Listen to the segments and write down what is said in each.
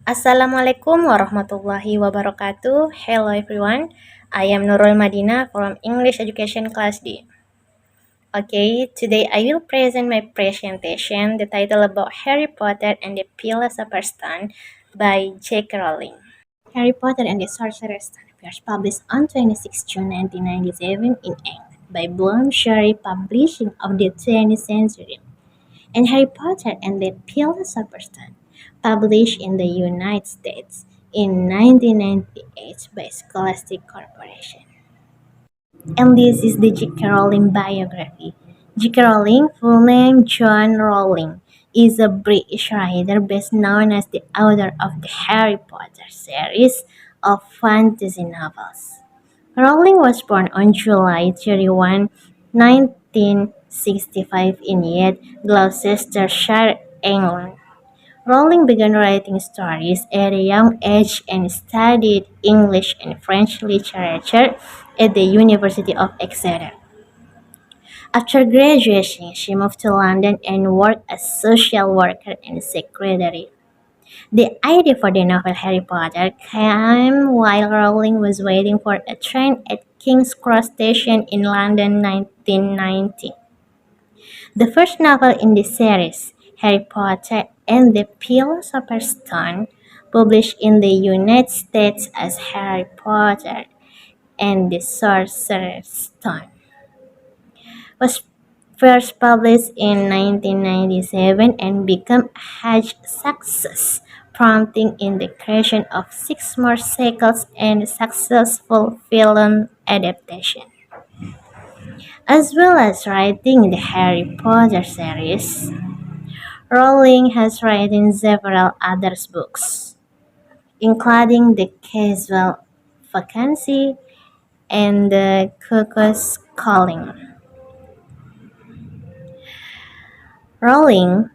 Assalamualaikum warahmatullahi wabarakatuh. Hello everyone. I am Nurul Madina from English Education Class D. Okay, today I will present my presentation, the title about Harry Potter and the Philosopher's Stone by J.K. Rowling. Harry Potter and the Sorcerer's Stone first published on 26 June 1997 in England by Bloomsbury Publishing of the 20th Century, and Harry Potter and the Philosopher's Stone, published in the United States in 1998 by Scholastic Corporation. And this is the J.K. Rowling biography. J.K. Rowling, full name John Rowling, is a British writer best known as the author of the Harry Potter series of fantasy novels. Rowling was born on July 31, 1965 in Yate, Gloucestershire, England. Rowling began writing stories at a young age and studied English and French literature at the University of Exeter. After graduation, she moved to London and worked as social worker and secretary. The idea for the novel Harry Potter came while Rowling was waiting for a train at King's Cross Station in London 1990. The first novel in the series, Harry Potter and the Philosopher's Stone, published in the United States as Harry Potter and the Sorcerer's Stone, was first published in 1997 and became a huge success, prompting in the creation of six more sequels and a successful film adaptation. As well as writing the Harry Potter series, Rowling has written several other books, including The Casual Vacancy and The Cuckoo's Calling. Rowling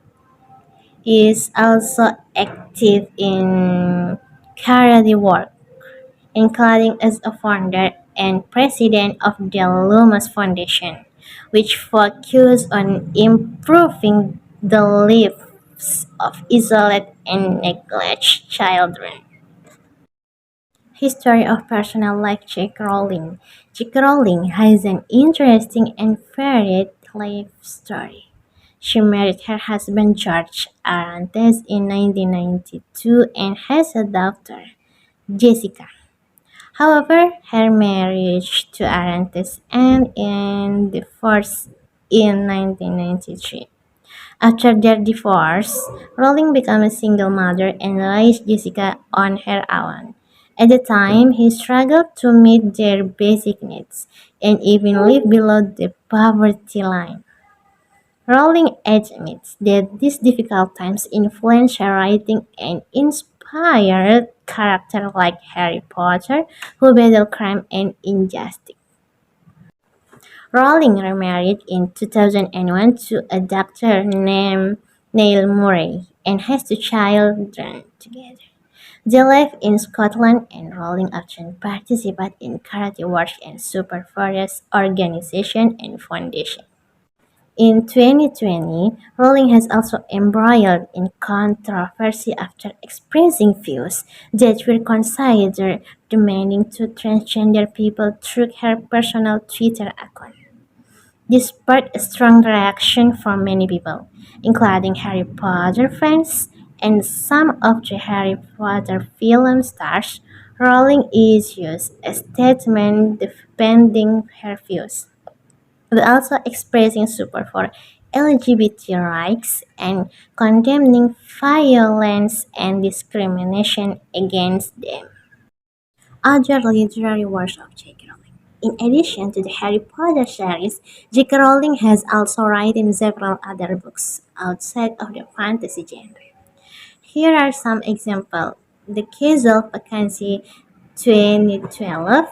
is also active in charity work, including as a founder and president of the Lumos Foundation, which focuses on improving the lives of isolated and neglected children. History of personal life J.K. Rowling. J.K. Rowling has an interesting and varied life story. She married her husband George Arantes in 1992 and has a daughter, Jessica. However, her marriage to Arantes ended in divorce in 1993. After their divorce, Rowling became a single mother and raised Jessica on her own. At the time, he struggled to meet their basic needs and even lived below the poverty line. Rowling admits that these difficult times influenced her writing and inspired characters like Harry Potter, who battle crime and injustice. Rowling remarried in 2001 to a doctor named Neil Murray and has two children together. They live in Scotland, and Rowling often participates in charity work and support organizations and foundations. In 2020, Rowling has also embroiled in controversy after expressing views that were considered demeaning to transgender people through her personal Twitter account. This sparked a strong reaction from many people, including Harry Potter fans and some of the Harry Potter film stars. Rowling issued a statement defending her views, but also expressing support for LGBT rights and condemning violence and discrimination against them. Other literary works of J.K. Rowling. In addition to the Harry Potter series, J.K. Rowling has also written several other books outside of the fantasy genre. Here are some examples. The Casual Vacancy 2012,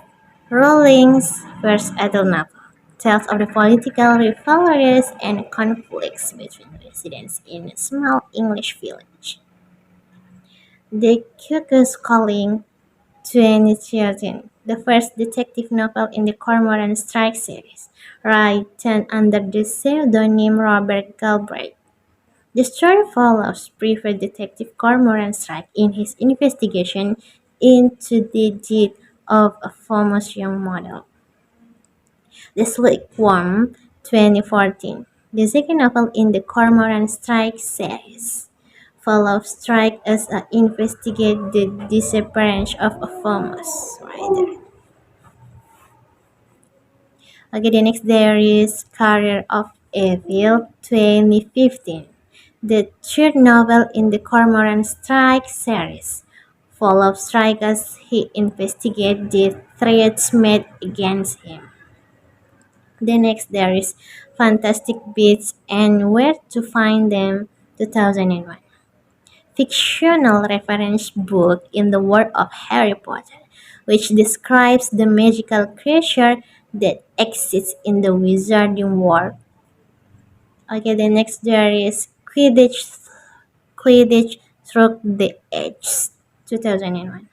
Rowling's first adult novel, tells of the political rivalries and conflicts between residents in a small English village. The Cuckoo's Calling 2013, the first detective novel in the Cormoran Strike series, written under the pseudonym Robert Galbraith. The story follows private detective Cormoran Strike in his investigation into the death of a famous young model. The Slickworm 2014, the second novel in the Cormoran Strike series, follows Strike as a investigate the disappearance of a famous writer. Okay, the next there is Career of Evil 2015, the third novel in the Cormoran Strike series. Follows Strike as he investigates the threats made against him. The next there is Fantastic Beasts and Where to Find Them 2001. Fictional reference book in the world of Harry Potter, which describes the magical creature that exists in the wizarding world. Okay, the next there is Quidditch Through the Ages 2001.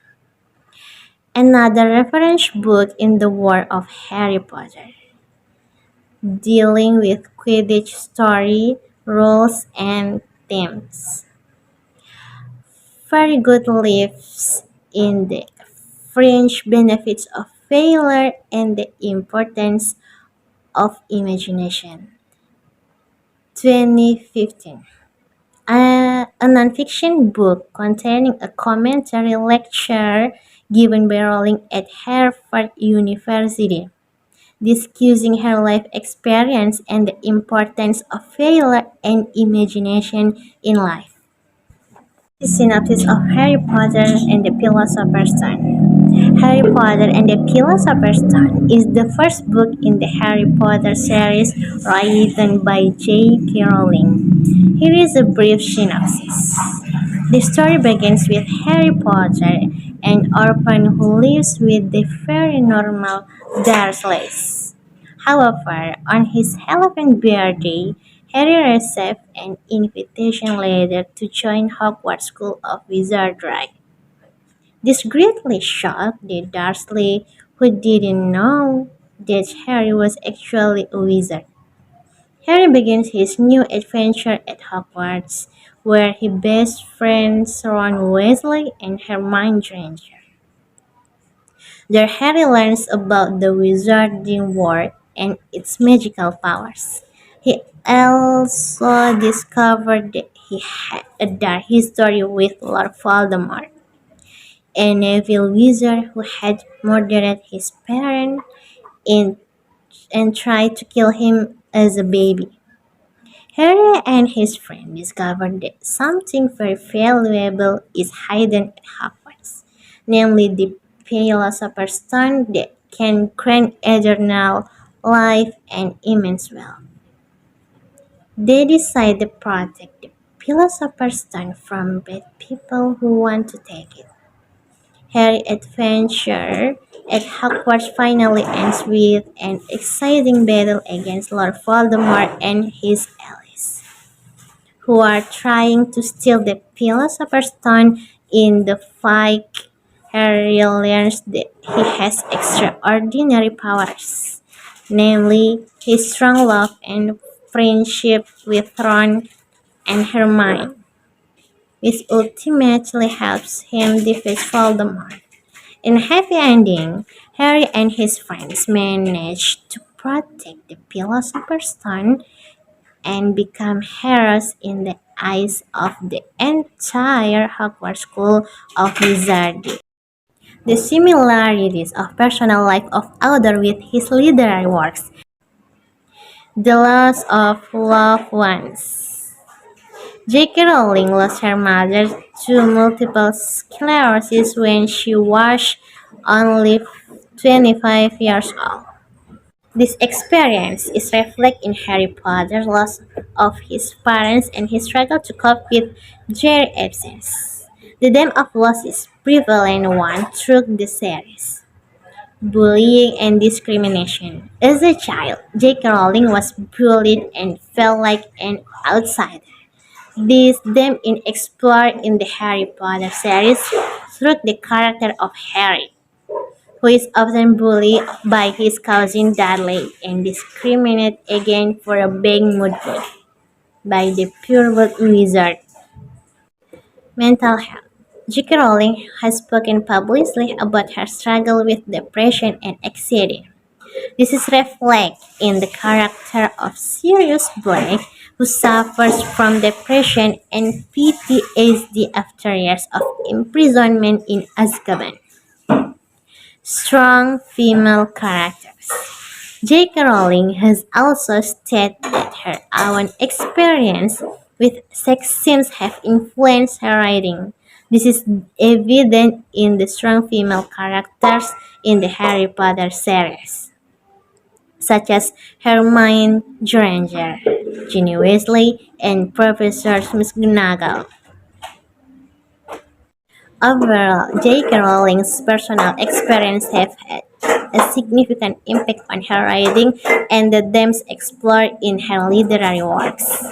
Another reference book in the world of Harry Potter, dealing with Quidditch story, rules, and themes. Very good lives in the fringe benefits of failure and the importance of imagination. 2015. A nonfiction book containing a commentary lecture given by Rowling at Harvard University, discussing her life experience and the importance of failure and imagination in life. The synopsis of Harry Potter and the Philosopher's Stone. Harry Potter and the Philosopher's Stone is the first book in the Harry Potter series written by J.K. Rowling. Here is a brief synopsis. The story begins with Harry Potter, an orphan who lives with the very normal Dursleys. However, on his 11th birthday, Harry received an invitation letter to join Hogwarts School of Wizardry. This greatly shocked the Dursley, who didn't know that Harry was actually a wizard. Harry begins his new adventure at Hogwarts, where he best friends Ron Weasley and Hermione Granger. There Harry learns about the wizarding world and its magical powers. He also discovered that he had a dark history with Lord Voldemort, an evil wizard who had murdered his parents and, and tried to kill him as a baby. Harry and his friend discovered that something very valuable is hidden at Hogwarts, namely the philosopher's stone that can grant eternal life and immense wealth. They decide to protect the philosopher's stone from bad people who want to take it. Harry's adventure at Hogwarts finally ends with an exciting battle against Lord Voldemort and his allies, who are trying to steal the Philosopher's Stone. In the fight. Harry learns that he has extraordinary powers, namely his strong love and friendship with Ron and Hermione, which ultimately helps him defeat Voldemort. In a happy ending, Harry and his friends manage to protect the Philosopher's Stone and become heroes in the eyes of the entire Hogwarts School of Wizardry. The similarities of personal life of author with his literary works. The loss of loved ones. J.K. Rowling lost her mother to multiple sclerosis when she was only 25 years old. This experience is reflected in Harry Potter's loss of his parents and his struggle to cope with their absence. The theme of loss is prevalent one through the series. Bullying and discrimination. As a child, J.K. Rowling was bullied and felt like an outsider. This theme is explored in the Harry Potter series through the character of Harry, who is often bullied by his cousin Dudley and discriminated against for being moody. by the Pure Wizard. Mental health. J.K. Rowling has spoken publicly about her struggle with depression and anxiety. This is reflected in the character of Sirius Black, who suffers from depression and PTSD after years of imprisonment in Azkaban. Strong female characters. J.K. Rowling has also stated that her own experience with sex scenes have influenced her writing. This is evident in the strong female characters in the Harry Potter series, such as Hermione Granger, Ginny Weasley, and Professor McGonagall. Overall, J.K. Rowling's personal experience have had a significant impact on her writing and the themes explored in her literary works.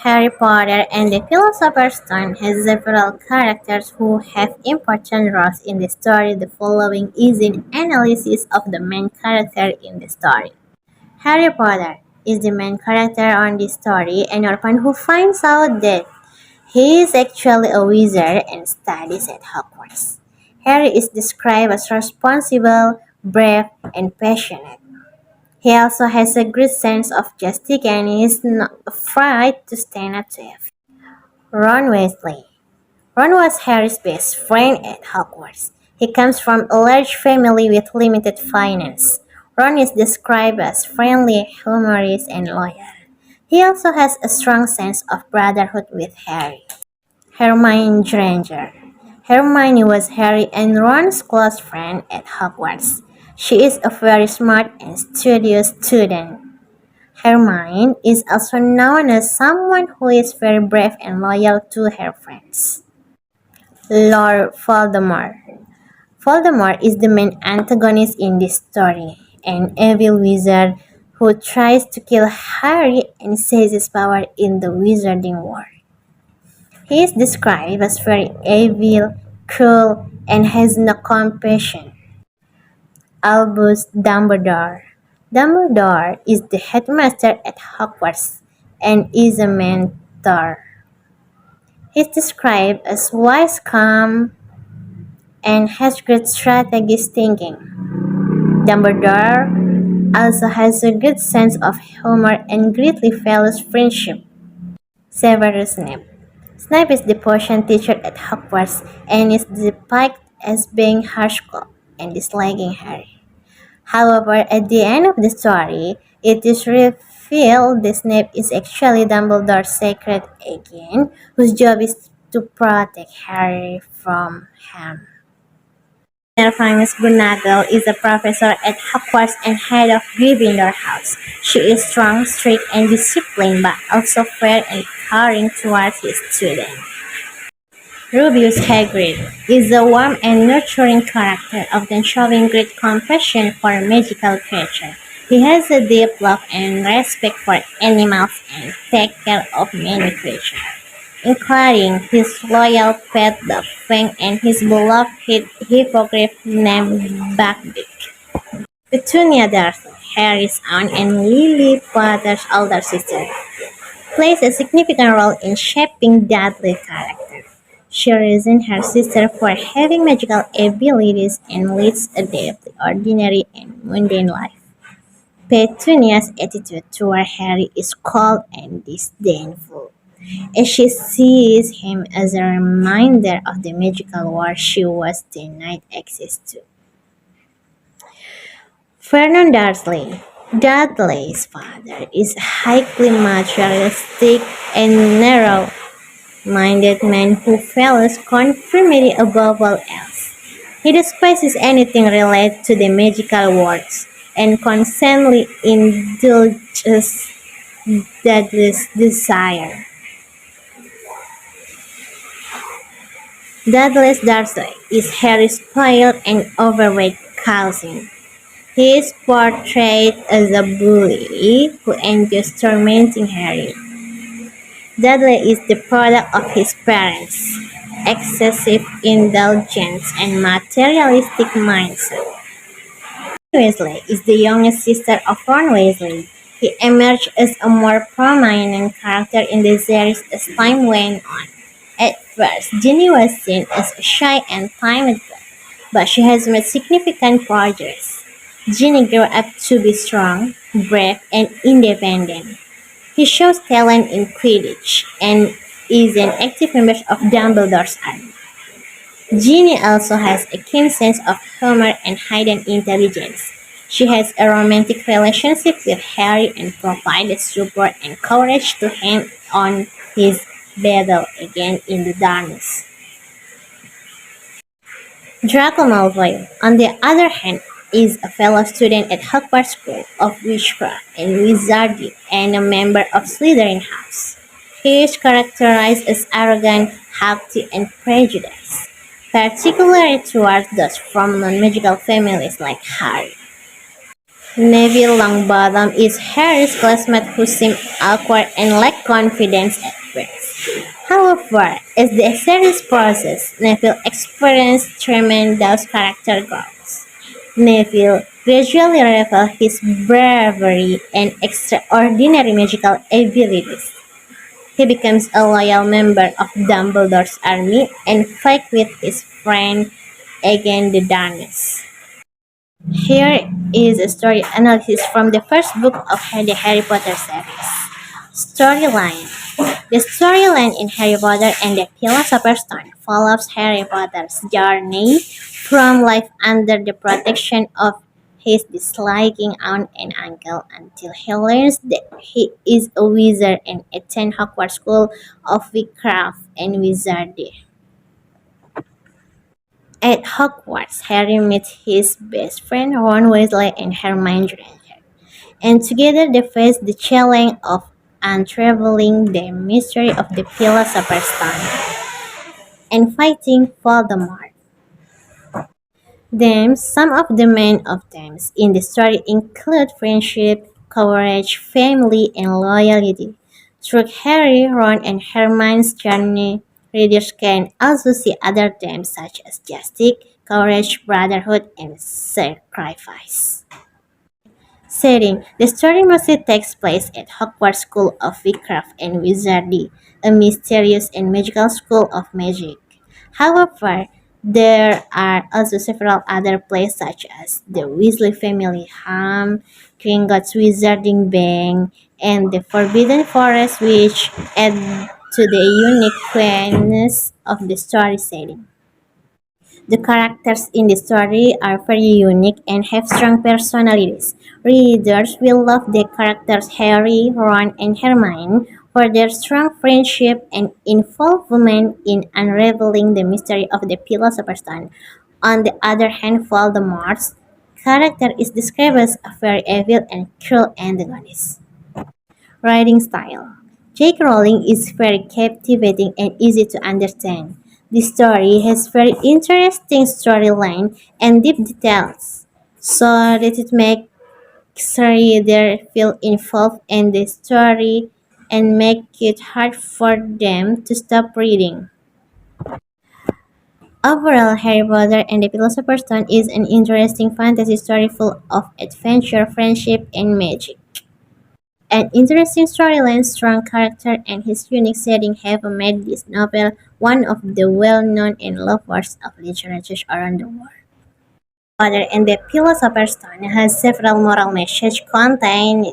Harry Potter and the Philosopher's Stone has several characters who have important roles in the story. The following is an analysis of the main character in the story. Harry Potter is the main character on this story, an orphan who finds out that he is actually a wizard and studies at Hogwarts. Harry is described as responsible, brave, and passionate. He also has a great sense of justice and is not afraid to stand up to it. Ron Weasley. Ron was Harry's best friend at Hogwarts. He comes from a large family with limited finance. Ron is described as friendly, humorous, and loyal. He also has a strong sense of brotherhood with Harry. Hermione Granger. Hermione was Harry and Ron's close friend at Hogwarts. She is a very smart and studious student. Hermione is also known as someone who is very brave and loyal to her friends. Lord Voldemort. Voldemort is the main antagonist in this story, an evil wizard who tries to kill Harry and seizes power in the wizarding world. He is described as very evil, cruel, and has no compassion. Albus Dumbledore. Dumbledore is the headmaster at Hogwarts and is a mentor. He is described as wise, calm, and has great strategic thinking. Dumbledore also has a good sense of humor and greatly values friendship. Severus Snape. Snape is the potion teacher at Hogwarts and is depicted as being harsh and disliking Harry. However, at the end of the story, it is revealed that Snape is actually Dumbledore's secret agent, whose job is to protect Harry from harm. Miss McGonagall is a professor at Hogwarts and head of Gryffindor House. She is strong, strict, and disciplined, but also fair and caring towards his students. Rubius Hagrid is a warm and nurturing character, often showing great compassion for magical creatures. He has a deep love and respect for animals and takes care of many creatures, including his loyal pet dog Fang and his beloved hippogriff named Buckbeak. Petunia Dursley, Harry's aunt and Lily Potter's older sister, plays a significant role in shaping Dudley's character. She reasons her sister for having magical abilities and leads a deeply ordinary and mundane life. Petunia's attitude toward Harry is cold and disdainful, as she sees him as a reminder of the magical world she was denied access to. Vernon Dursley, Dudley's father, is a highly materialistic and narrow-minded man who values conformity above all else. He despises anything related to the magical worlds and constantly indulges Dudley's desire. Dudley Dursley is Harry's spoiled and overweight cousin. He is portrayed as a bully who enjoys tormenting Harry. Dudley is the product of his parents' excessive indulgence and materialistic mindset. Weasley is the youngest sister of Ron Weasley. He emerged as a more prominent character in the series as time went on. At first, Ginny was seen as a shy and timid girl, but she has made significant progress. Ginny grew up to be strong, brave, and independent. He shows talent in Quidditch and is an active member of Dumbledore's army. Ginny also has a keen sense of humor and hidden intelligence. She has a romantic relationship with Harry and provides support and courage to him on his battle against in the darkness. Draco Malfoy, on the other hand, is a fellow student at Hogwarts School of Witchcraft and Wizardry and a member of Slytherin House. He is characterized as arrogant, haughty, and prejudiced, particularly towards those from non-magical families like Harry. Neville Longbottom is Harry's classmate who seemed awkward and lacked confidence at first. However, as the series processes, Neville experienced tremendous character growth. Neville gradually revealed his bravery and extraordinary magical abilities. He becomes a loyal member of Dumbledore's army and fights with his friend against the darkness. Here is a story analysis from the first book of the Harry Potter series. Storyline. The storyline in Harry Potter and the Philosopher's Stone follows Harry Potter's journey from life under the protection of his disliking aunt and uncle until he learns that he is a wizard and attends Hogwarts School of Witchcraft and Wizardry. At Hogwarts, Harry meets his best friend Ron Weasley and Hermione Granger, and together they face the challenge of unraveling the mystery of the Philosopher's Stone and fighting Voldemort. Some of the main of themes in the story include friendship, courage, family, and loyalty. Through Harry, Ron, and Hermione's journey, readers can also see other themes such as justice, courage, brotherhood, and sacrifice. Setting: The story mostly takes place at Hogwarts School of Witchcraft and Wizardry, a mysterious and magical school of magic. However, there are also several other places such as the Weasley family home, Gringotts Wizarding Bank, and the Forbidden Forest, which add to the uniqueness of the story setting. The characters in the story are very unique and have strong personalities. Readers will love the characters Harry, Ron, and Hermione for their strong friendship and involvement in unraveling the mystery of the Philosopher's Stone. On the other hand, Voldemort's character is described as a very evil and cruel antagonist. Writing style. J.K. Rowling is very captivating and easy to understand. The story has very interesting storyline and deep details, so that it makes reader feel involved in the story and make it hard for them to stop reading. Overall, Harry Potter and the Philosopher's Stone is an interesting fantasy story full of adventure, friendship, and magic. An interesting storyline, strong character, and his unique setting have made this novel one of the well-known and loved works of literature around the world. Potter and the Philosopher's Stone has several moral messages contained,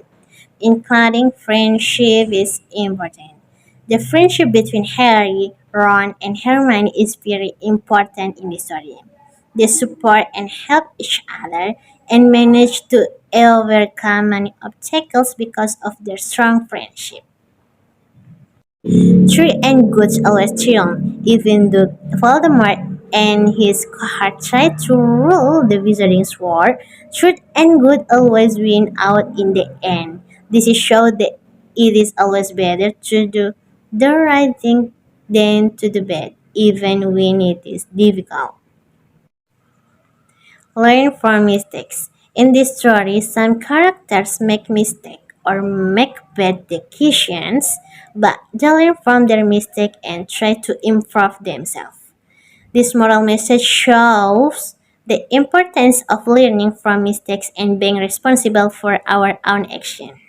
including friendship is important. The friendship between Harry, Ron, and Hermione is very important in the story. They support and help each other and manage to overcome many obstacles because of their strong friendship. True and good always triumph, even though Voldemort and his cohort try to rule the Wizarding Sword. Truth and good always win out in the end. This is show that it is always better to do the right thing than to do bad, even when it is difficult. Learn from mistakes. In this story, some characters make mistakes or make bad decisions, but they learn from their mistake and try to improve themselves. This moral message shows the importance of learning from mistakes and being responsible for our own action.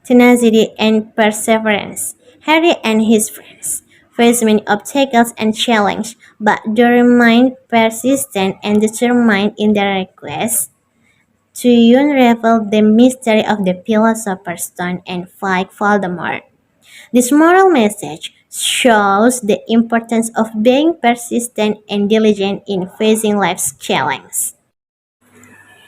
tenacity, and perseverance. Harry and his friends faced many obstacles and challenges, but they remained persistent and determined in their quest to unravel the mystery of the Philosopher's Stone and fight Voldemort. This moral message shows the importance of being persistent and diligent in facing life's challenges.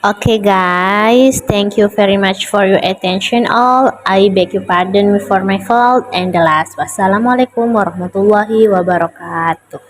Okay guys, thank you very much for your attention all. I beg your pardon for my fault. And the last, wassalamualaikum warahmatullahi wabarakatuh.